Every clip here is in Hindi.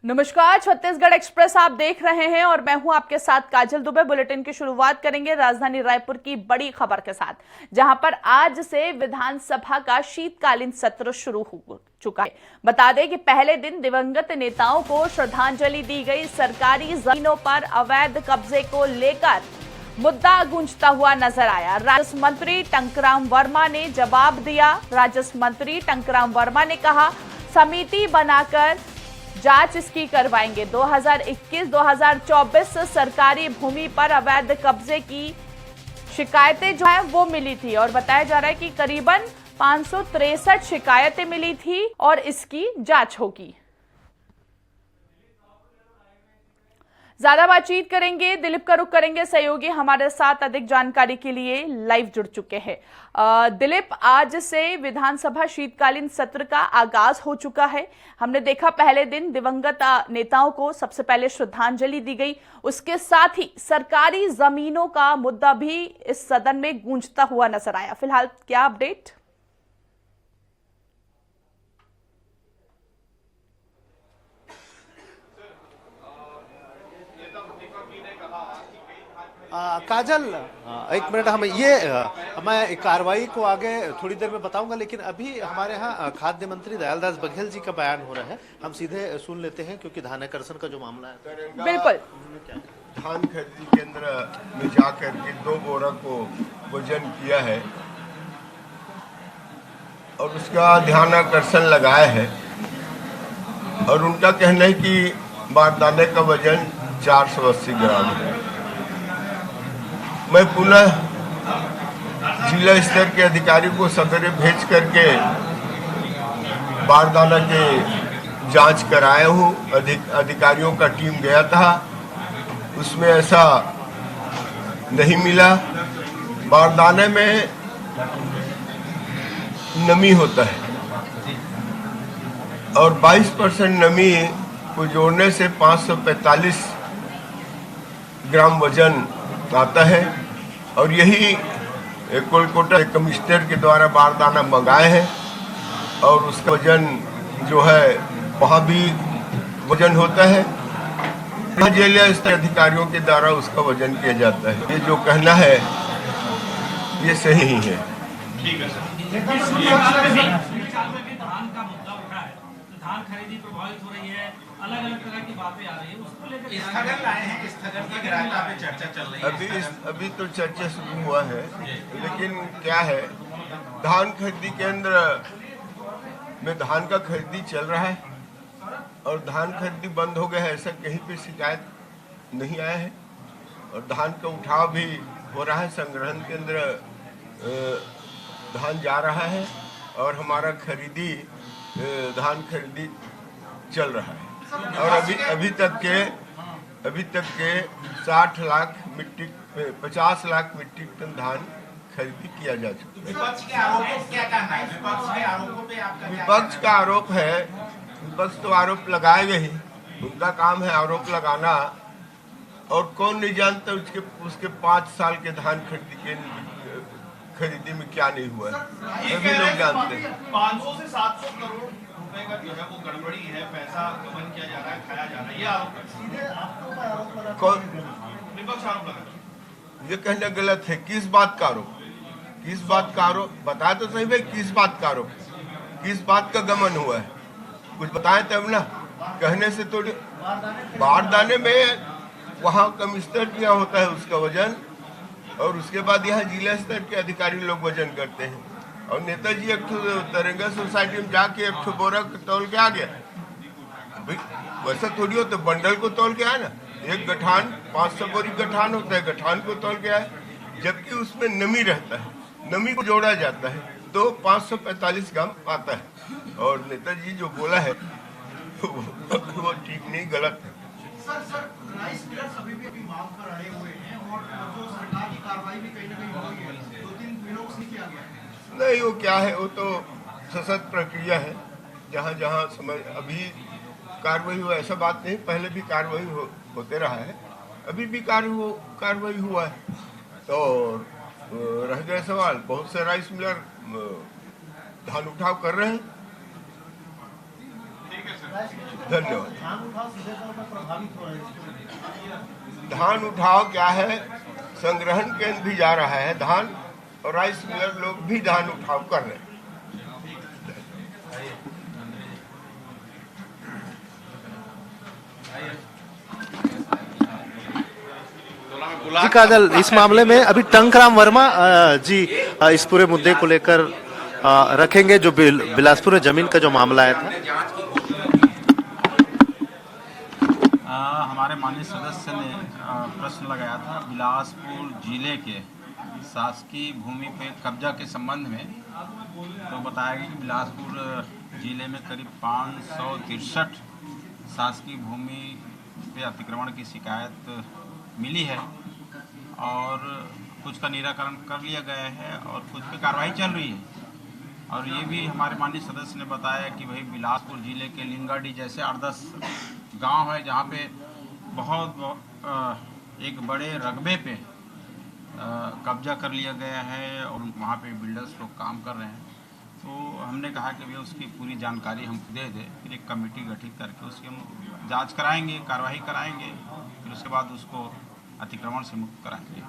नमस्कार, छत्तीसगढ़ एक्सप्रेस आप देख रहे हैं और मैं हूं आपके साथ काजल दुबे। बुलेटिन की शुरुआत करेंगे राजधानी रायपुर की बड़ी खबर के साथ, जहां पर आज से विधानसभा का शीतकालीन सत्र शुरू हो चुका है। बता दें कि पहले दिन दिवंगत नेताओं को श्रद्धांजलि दी गई। सरकारी जमीनों पर अवैध कब्जे को लेकर मुद्दा गूंजता हुआ नजर आया। राजस्व मंत्री टंकराम वर्मा ने जवाब दिया। राजस्व मंत्री टंकराम वर्मा ने कहा, समिति बनाकर जांच इसकी करवाएंगे। 2021-2024 सरकारी भूमि पर अवैध कब्जे की शिकायतें जो है वो मिली थी और बताया जा रहा है कि करीबन 563 शिकायतें मिली थी और इसकी जांच होगी। ज्यादा बातचीत करेंगे, दिलीप का रुख करेंगे। सहयोगी हमारे साथ अधिक जानकारी के लिए लाइव जुड़ चुके हैं। दिलीप, आज से विधानसभा शीतकालीन सत्र का आगाज हो चुका है। हमने देखा पहले दिन दिवंगत नेताओं को सबसे पहले श्रद्धांजलि दी गई, उसके साथ ही सरकारी जमीनों का मुद्दा भी इस सदन में गूंजता हुआ नजर आया। फिलहाल क्या अपडेट? काजल, एक मिनट, मैं कार्रवाई को आगे थोड़ी देर में बताऊंगा, लेकिन अभी हमारे यहाँ खाद्य मंत्री दयालदास बघेल जी का बयान हो रहा है। हम सीधे सुन लेते हैं, क्योंकि धानाकर्षण का जो मामला है। बिल्कुल। धान खरीदी केंद्र में जाकर के 2 बोरा को वजन किया है और उसका ध्यानाकर्षण लगाया है और उनका कहना है कि बारदाने का वजन 480 ग्राम है। मैं पुनः जिला स्तर के अधिकारी को सवेरे भेज करके बारदाना के जांच कराया हूँ। अधिकारियों का टीम गया था, उसमें ऐसा नहीं मिला। बारदाने में नमी होता है और 22% नमी को जोड़ने से 545 ग्राम वजन आता है और यही कोलकाता कमिश्नर के द्वारा बारदाना मंगाए हैं और उसका वजन जो है वहाँ भी वजन होता है। जिला स्तर अधिकारियों के द्वारा उसका वजन किया जाता है। ये जो कहना है ये सही ही है। ठीक है सर। धान का मुद्दा उठा है, धान खरीदी प्रभावित हो रही है, अलग अलग तरह की बातें आ रही है, उसको लेकर स्थगन लाए हैं। स्थगन की गिरावट पे चर्चा चल रही है। अभी तो चर्चा शुरू हुआ है, लेकिन क्या है, धान खरीदी केंद्र में धान का खरीदी चल रहा है और धान खरीदी बंद हो गया है, ऐसा कहीं पे शिकायत नहीं आया है और धान का उठाव भी हो रहा है। संग्रहण केंद्र धान जा रहा है और हमारा धान खरीदी चल रहा है और अभी तक के 50 लाख मीट्रिक टन धान खरीदी किया जा चुका है। विपक्ष के आरोपों को क्या कहना है? विपक्ष के आरोपों पे आपका विपक्ष का आरोप है, विपक्ष तो आरोप लगाएगा ही, उनका काम है आरोप लगाना। और कौन नहीं जानता उसके 5 साल के धान खरीदी में क्या नहीं हुआ है, सभी लोग जानते हैं। 500 से 700 करोड़ रुपए का जो है वो गड़बड़ी है, पैसा गबन किया जा रहा है, खाया जा रहा है, ये आरोप है। कौन विपक्ष आरोप लगा? ये कहना गलत है। किस बात का आरोप? किस बात का आरोप बताए तो सही भाई, किस बात का आरोप, किस बात का गमन हुआ है, कुछ बताएं तब ना। कहने से तो बारदाने में वहाँ कमिश्नर किया होता है उसका वजन और उसके बाद यहाँ जिला स्तर के अधिकारी लोग वजन करते हैं और नेताजी एक तरंगा सोसाइटी में जाके एक बोरा तौल के आ गया। वैसा थोड़ी होता, बंडल को तौल के आया ना, एक गठान 500 बोरी गठान होता है, गठान को तौल के आया, जबकि उसमें नमी रहता है, नमी को जोड़ा जाता है तो 545 ग्राम आता है। और नेताजी जो बोला है वो ठीक नहीं, गलत है। सर राइस मिलर्स अभी भी मांग पर अड़े हुए हैं और जो सरकार की कार्रवाई भी कहीं ना कहीं हो रही है, 2-3 दिनों से किया गया है। नहीं, वो क्या है, वो तो सशक्त प्रक्रिया है। जहाँ समय अभी कार्रवाई हुआ, ऐसा बात नहीं, पहले भी कार्रवाई होते रहा है, अभी भी कार्रवाई हुआ है। तो रह गया सवाल, बहुत से राइस मिलर धान उठाव कर रहे हैं। ठीक है सर। धन्यवाद। धान उठाव क्या है, संग्रहण केंद्र भी जा रहा है धान, और राइस मिलर लोग भी धान उठाव कर रहे हैं। जी काजल, इस मामले में अभी टंकराम वर्मा जी इस पूरे मुद्दे को लेकर रखेंगे, जो बिलासपुर में जमीन का जो मामला आया था। हमारे माननीय सदस्य ने प्रश्न लगाया था बिलासपुर जिले के शासकीय भूमि पे कब्जा के संबंध में। तो बताया गया कि बिलासपुर जिले में करीब 563 शासकीय भूमि पे अतिक्रमण की शिकायत मिली है और कुछ का निराकरण कर लिया गया है और कुछ पे कार्रवाई चल रही है। और ये भी हमारे माननीय सदस्य ने बताया कि भाई बिलासपुर जिले के लिंगाडी जैसे 8-10 गांव है जहाँ पे बहुत एक बड़े रकबे पे कब्जा कर लिया गया है और वहाँ पे बिल्डर्स लोग काम कर रहे हैं। तो हमने कहा कि भैया उसकी पूरी जानकारी हमको दे दे, फिर एक कमेटी गठित करके उसकी हम जांच कराएंगे, कार्रवाई कराएंगे, फिर उसके बाद उसको अतिक्रमण से मुक्त कराएंगे।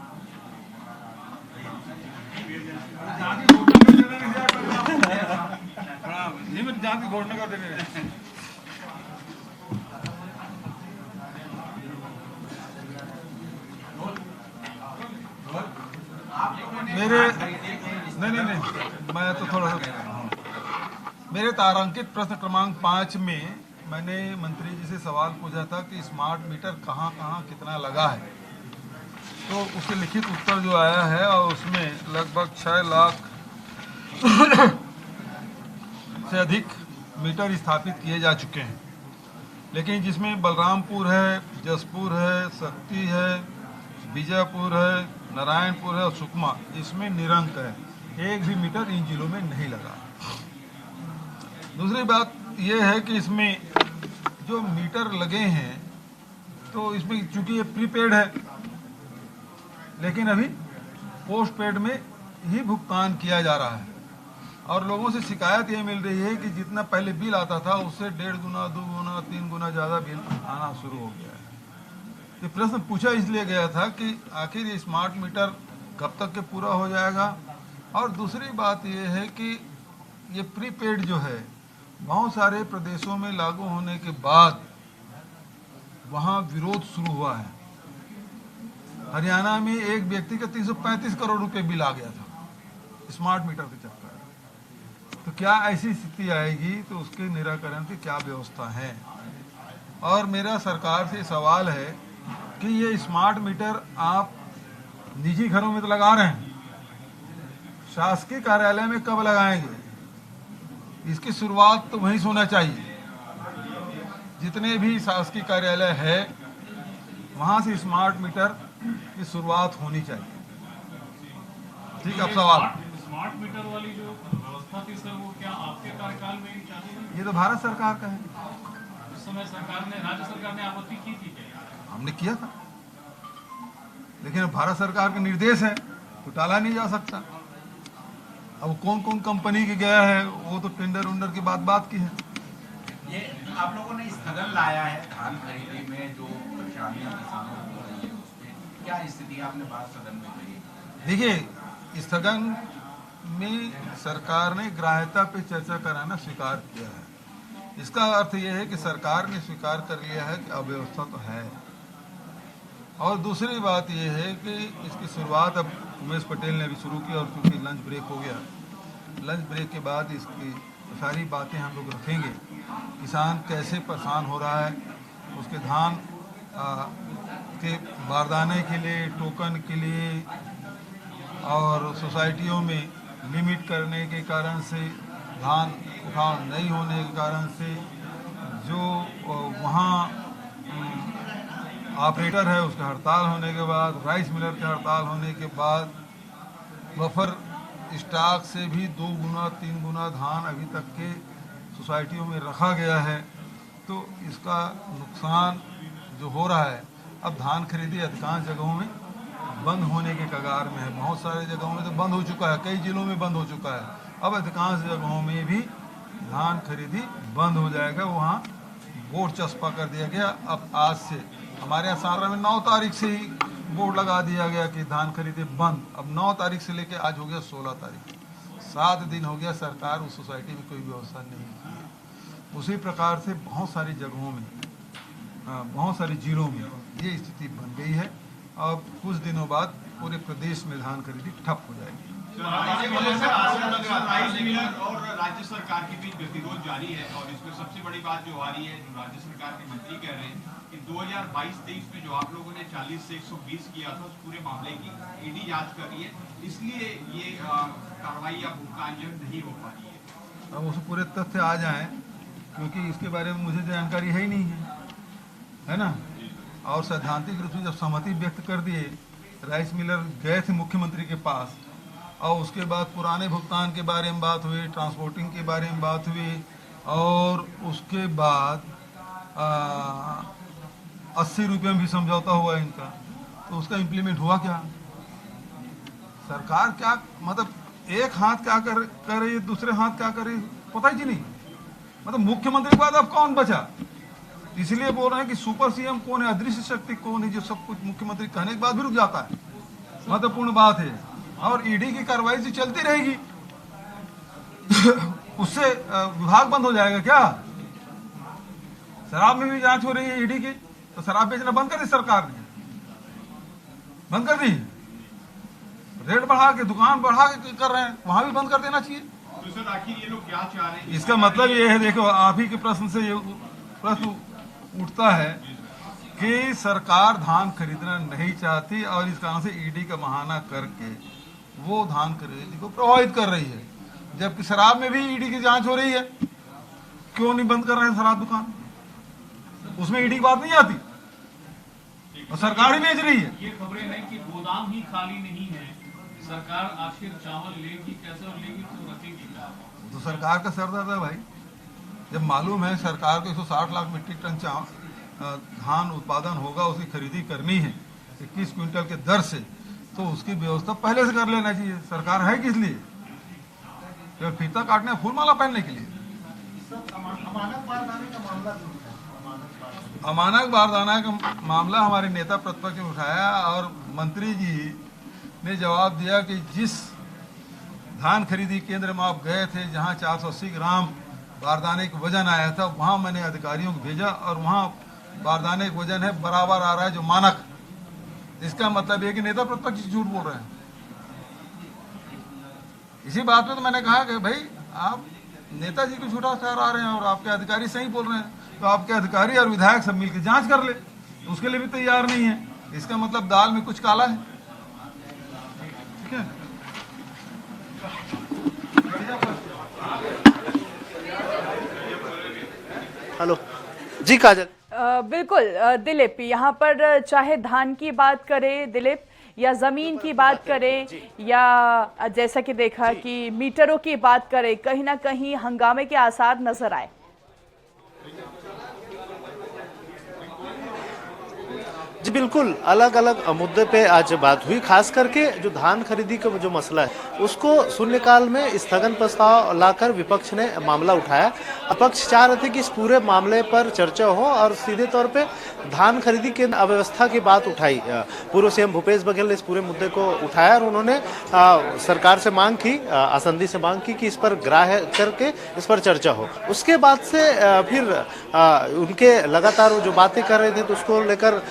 जांच की घोषणा कर देंगे। मेरे नहीं मैं तो थोड़ा सा मेरे तारांकित प्रश्न क्रमांक 5 में मैंने मंत्री जी से सवाल पूछा था कि स्मार्ट मीटर कहाँ कहाँ कितना लगा है। तो उसके लिखित उत्तर जो आया है और उसमें लगभग 6 लाख से अधिक मीटर स्थापित किए जा चुके हैं, लेकिन जिसमें बलरामपुर है, जसपुर है, शक्ति है, बीजापुर है, नारायणपुर है और सुकमा, इसमें निरंक है, एक भी मीटर इन जिलों में नहीं लगा। दूसरी बात यह है कि इसमें जो मीटर लगे हैं तो इसमें चूंकि ये प्रीपेड है, लेकिन अभी पोस्ट पेड में ही भुगतान किया जा रहा है और लोगों से शिकायत ये मिल रही है कि जितना पहले बिल आता था उससे 1.5 गुना, 2 गुना, 3 गुना ज़्यादा बिल आना शुरू हो गया है। ये प्रश्न पूछा इसलिए गया था कि आखिर ये स्मार्ट मीटर कब तक के पूरा हो जाएगा। और दूसरी बात ये है कि ये प्रीपेड जो है बहुत सारे प्रदेशों में लागू होने के बाद वहाँ विरोध शुरू हुआ है। हरियाणा में एक व्यक्ति का 335 करोड़ रुपए बिल आ गया था स्मार्ट मीटर के चक्कर में। तो क्या ऐसी स्थिति आएगी तो उसके निराकरण की क्या व्यवस्था है। और मेरा सरकार से सवाल है कि ये स्मार्ट मीटर आप निजी घरों में तो लगा रहे हैं, शासकीय कार्यालय में कब लगाएंगे? इसकी शुरुआत तो वहीं से होना चाहिए। जितने भी शासकीय कार्यालय है वहां से स्मार्ट मीटर की शुरुआत होनी चाहिए। ठीक, अब सवाल स्मार्ट मीटर वाली जो व्यवस्था थी सर, वो क्या आपके कार्यकाल में चालू हुई? ये तो भारत सरकार का है। उस समय राज्य सरकार ने आपत्ति की थी क्या? हमने किया था, लेकिन अब भारत सरकार का निर्देश है तो टाला नहीं जा सकता। अब कौन कौन कंपनी के गया है वो तो टेंडर उंडर की बात की है। ये आप लोगों ने स्थगन लाया है धान खरीदी में, जो परेशानियां किसानों को हो रही है उसमें क्या स्थिति आपने बात सदन में कही? देखिए, स्थगन में सरकार ने ग्राह्यता पे चर्चा कराना स्वीकार किया है। इसका अर्थ यह है कि सरकार ने स्वीकार कर लिया है कि अव्यवस्था तो है। और दूसरी बात यह है कि इसकी शुरुआत अब उमेश पटेल ने भी शुरू की और क्योंकि लंच ब्रेक हो गया, लंच ब्रेक के बाद इसकी सारी बातें हम लोग रखेंगे। किसान कैसे परेशान हो रहा है, उसके धान के बारदाने के लिए, टोकन के लिए और सोसाइटियों में लिमिट करने के कारण से, धान उठाव नहीं होने के कारण से जो वहाँ ऑपरेटर है उसका हड़ताल होने के बाद, राइस मिलर के हड़ताल होने के बाद बफर स्टॉक से भी 2 गुना 3 गुना धान अभी तक के सोसाइटियों में रखा गया है। तो इसका नुकसान जो हो रहा है, अब धान खरीदी अधिकांश जगहों में बंद होने के कगार में है। बहुत सारे जगहों में तो बंद हो चुका है, कई जिलों में बंद हो चुका है। अब अधिकांश जगहों में भी धान खरीदी बंद हो जाएगा, वहाँ बोर्ड चस्पा कर दिया गया। अब आज से हमारे यहाँ सारा में 9 तारीख से ही बोर्ड लगा दिया गया कि धान खरीदे बंद। अब 9 तारीख से लेके आज हो गया 16 तारीख, 7 दिन हो गया, सरकार उस सोसाइटी में कोई व्यवस्था नहीं की है। उसी प्रकार से बहुत सारी जगहों में, बहुत सारे जिलों में ये स्थिति बन गई है। अब कुछ दिनों बाद पूरे प्रदेश में धान खरीदी ठप हो जाएगी। राइस मिलर और राज्य सरकार के बीच गतिरोध जारी है और इसमें सबसे बड़ी बात जो आ रही है, जो राज्य सरकार के मंत्री कह रहे हैं कि 2022-23 में जो आप लोगों ने 40 से 120 किया था, उस पूरे मामले की ईडी जांच कर रही है, इसलिए ये कार्रवाई या भुगतान जो नहीं हो पा रही है। अब उस पूरे तथ्य आ जाएं, क्योंकि इसके बारे में मुझे जानकारी है ही नहीं है ना। और सैद्धांतिक रूप से जब सहमति व्यक्त कर दिए, राइस मिलर गए थे मुख्यमंत्री के पास, और उसके बाद पुराने भुगतान के बारे में बात हुई, ट्रांसपोर्टिंग के बारे में बात हुई, और उसके बाद 80 रुपये में भी समझौता हुआ इनका। तो उसका इम्प्लीमेंट हुआ क्या? सरकार क्या, मतलब एक हाथ क्या कर रही है, दूसरे हाथ क्या कर रही है, पता ही नहीं। मतलब मुख्यमंत्री के बाद अब कौन बचा? इसलिए बोल रहे हैं कि सुपर सीएम कौन है, अदृश्य शक्ति कौन है जो सब कुछ मुख्यमंत्री कहने के बाद भी रुक जाता है। महत्वपूर्ण बात है। और ईडी की कार्रवाई से चलती रहेगी। उससे विभाग बंद हो जाएगा क्या? शराब में भी जांच हो रही है ईडी की, तो शराब बेचना बंद कर दी सरकार ने, बंद कर दी। रेट बढ़ा के, दुकान बढ़ा के कर रहे हैं, वहां भी बंद कर देना चाहिए। तो सर आखिर ये लोग क्या चाह रहे हैं? इसका मतलब ये है, देखो आप ही के प्रश्न से ये प्रश्न उठता है कि सरकार धान खरीदना नहीं चाहती और इस कारण से ईडी का बहाना करके वो धान खरीदी को प्रभावित कर रही है। जबकि शराब में भी ईडी की जांच हो रही है, क्यों नहीं बंद कर रहे हैं शराब दुकान? उसमें ईडी की बात नहीं आती और सरकार ही बेच रही है। ये खबरें हैं कि गोदाम ही खाली नहीं है, सरकार आखिर चावल लेगी कैसे और लेगी तो रखेगी क्या? तो सरकार का सर दर्द है भाई। जब मालूम है सरकार को 160 लाख मीट्रिक टन धान उत्पादन होगा, उसकी खरीदी करनी है 21 क्विंटल के दर से, तो उसकी व्यवस्था पहले से कर लेना चाहिए। सरकार है किस लिए? तो फीता काटने, फूलमाला पहनने के लिए। अमानक बारदाना का मामला हमारे नेता प्रतिपक्ष ने उठाया और मंत्री जी ने जवाब दिया कि जिस धान खरीदी केंद्र में आप गए थे, जहां 480 ग्राम बारदाने का वजन आया था, वहां मैंने अधिकारियों को भेजा और वहां बारदाने का वजन है बराबर आ रहा है जो मानक। इसका मतलब ये कि नेता प्रतिपक्ष झूठ बोल रहे हैं। इसी बात पे तो मैंने कहा कि भाई आप नेताजी को झूठा ठहरा रहे हैं और आपके अधिकारी सही बोल रहे हैं, तो आपके अधिकारी और विधायक सब मिलकर जांच कर ले। तो उसके लिए भी तैयार नहीं है, इसका मतलब दाल में कुछ काला है। ठीक है। हेलो जी काजल। बिल्कुल दिलीप, यहाँ पर चाहे धान की बात करें दिलीप, या जमीन की बात करें, या जैसा कि देखा कि मीटरों की बात करें, कहीं ना कहीं हंगामे के आसार नजर आए। जी बिल्कुल, अलग अलग मुद्दे पे आज बात हुई। खास करके जो धान खरीदी का जो मसला है उसको शून्यकाल में स्थगन प्रस्ताव लाकर विपक्ष ने मामला उठाया। विपक्ष चाह रहे थे कि इस पूरे मामले पर चर्चा हो और सीधे तौर पे धान खरीदी के अव्यवस्था की बात उठाई। पूर्व सीएम भूपेश बघेल ने इस पूरे मुद्दे को उठाया और उन्होंने सरकार से मांग की, आसंदी से मांग की कि इस पर ग्राह्य करके इस पर चर्चा हो। उसके बाद से फिर उनके लगातार वो जो बातें कर रहे थे तो उसको लेकर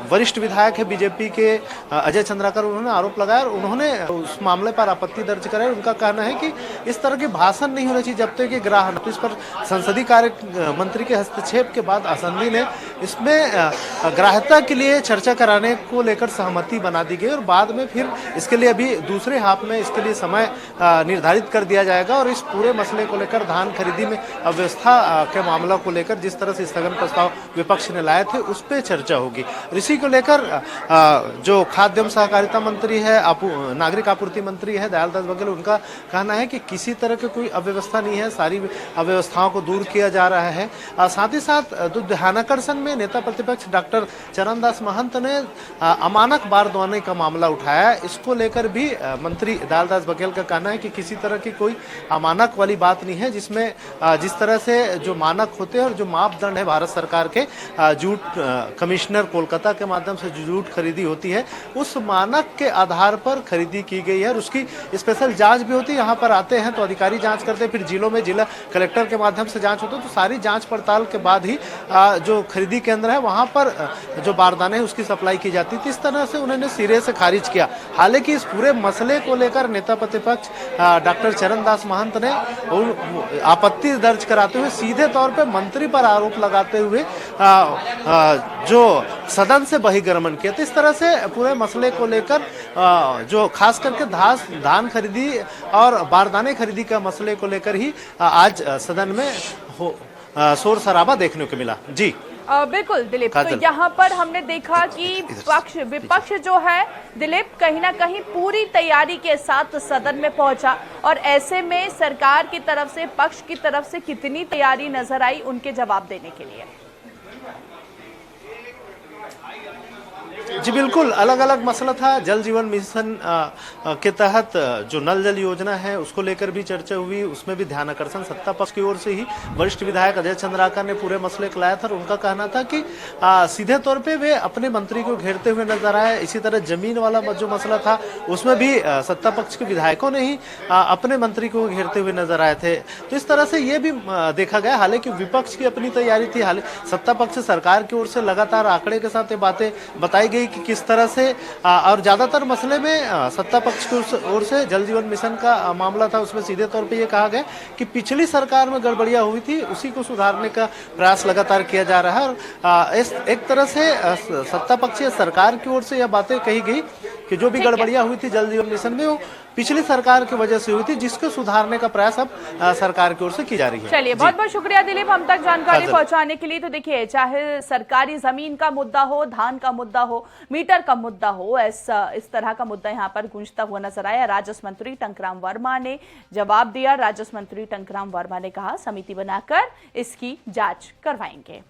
वरिष्ठ विधायक है बीजेपी के अजय चंद्राकर, उन्होंने आरोप लगाया और उन्होंने उस मामले पर आपत्ति दर्ज कराई। उनका कहना है कि इस तरह के भाषण नहीं होने चाहिए जब तक कि ग्राह्य। तो इस पर संसदीय कार्य मंत्री के हस्तक्षेप के बाद आसंदी ने इसमें ग्राह्यता के लिए चर्चा कराने को लेकर सहमति बना दी गई और बाद में फिर इसके लिए अभी दूसरे हाफ में इसके लिए समय निर्धारित कर दिया जाएगा और इस पूरे मसले को लेकर धान खरीदी में अव्यवस्था के मामला को लेकर जिस तरह से स्थगन प्रस्ताव विपक्ष ने लाए थे उस पर चर्चा होगी। इसी को लेकर जो खाद्य एवं सहकारिता मंत्री है, नागरिक आपूर्ति मंत्री है दयालदास बघेल, उनका कहना है कि किसी तरह की कोई अव्यवस्था नहीं है, सारी अव्यवस्थाओं को दूर किया जा रहा है। साथ ही साथ ध्यानाकर्षण में नेता प्रतिपक्ष डॉक्टर चरणदास महंत ने अमानक बारदाने का मामला उठाया। इसको लेकर भी मंत्री दयालदास बघेल का कहना है कि किसी तरह की कोई अमानक वाली बात नहीं है, जिसमें जिस तरह से जो मानक होते हैं और जो मापदंड है भारत सरकार के जूट कमिश्नर कोलकाता के माध्यम से जो जूट खरीदी होती है उस मानक के आधार पर खरीदी की गई है और उसकी स्पेशल जांच भी होती है। यहाँ पर आते हैं तो अधिकारी जांच करते हैं, फिर जिलों में जिला कलेक्टर के माध्यम से जांच होती है, तो सारी जांच पड़ताल के बाद ही जो खरीदी केंद्र है वहां पर जो बारदाने है उसकी सप्लाई की जाती थी। इस तरह से उन्होंने सिरे से खारिज किया। हालांकि इस पूरे मसले को लेकर नेता प्रतिपक्ष डॉक्टर चरणदास महंत ने आपत्ति दर्ज कराते हुए सीधे तौर पर मंत्री पर आरोप लगाते हुए जो सदन से बहिर्गमन किया। तो इस तरह से पूरे मसले को लेकर जो खास करके धान खरीदी और बारदाने खरीदी का मसले को लेकर ही आज सदन में शोर शराबा देखने को मिला। जी बिल्कुल दिलीप, तो यहाँ पर हमने देखा कि विपक्ष जो है दिलीप कहीं ना कहीं पूरी तैयारी के साथ सदन में पहुंचा और ऐसे में सरकार की तरफ से पक्ष की तरफ से कितनी तैयारी नजर आई उनके जवाब देने के लिए। जी बिल्कुल, अलग अलग मसला था। जल जीवन मिशन के तहत जो नल जल योजना है उसको लेकर भी चर्चा हुई, उसमें भी ध्यान आकर्षण सत्ता पक्ष की ओर से ही वरिष्ठ विधायक अजय चंद्राकर ने पूरे मसले को लाया था और उनका कहना था कि सीधे तौर पे वे अपने मंत्री को घेरते हुए नजर आए। इसी तरह जमीन वाला जो मसला था उसमें भी सत्ता पक्ष के विधायकों ने ही अपने मंत्री को घेरते हुए नजर आए थे। तो इस तरह से ये भी देखा गया। हालांकि विपक्ष की अपनी तैयारी थी, सत्ता पक्ष सरकार की ओर से लगातार आंकड़े के साथ ये बातें बताई गई कि किस तरह से और ज्यादातर मसले में सत्ता पक्ष की ओर से जल जीवन मिशन का मामला था, उसमें सीधे तौर पे ये कहा गया कि पिछली सरकार में गड़बड़ियां हुई थी उसी को सुधारने का प्रयास लगातार किया जा रहा है। और इस एक तरह से सत्ता पक्ष या सरकार की ओर से यह बातें कही गई कि जो भी गड़बड़ियां हुई थी जल जीवन मिशन में वो पिछली सरकार की वजह से हुई थी, जिसको सुधारने का प्रयास अब सरकार की ओर से की जा रही है। चलिए, बहुत बहुत शुक्रिया दिलीप हम तक जानकारी पहुंचाने के लिए। तो देखिए, चाहे सरकारी जमीन का मुद्दा हो, धान का मुद्दा हो, मीटर का मुद्दा हो, इस तरह का मुद्दा यहाँ पर गूंजता हुआ नजर आया। राजस्व मंत्री टंकराम वर्मा ने जवाब दिया। राजस्व मंत्री टंकराम वर्मा ने कहा समिति बनाकर इसकी जांच करवाएंगे।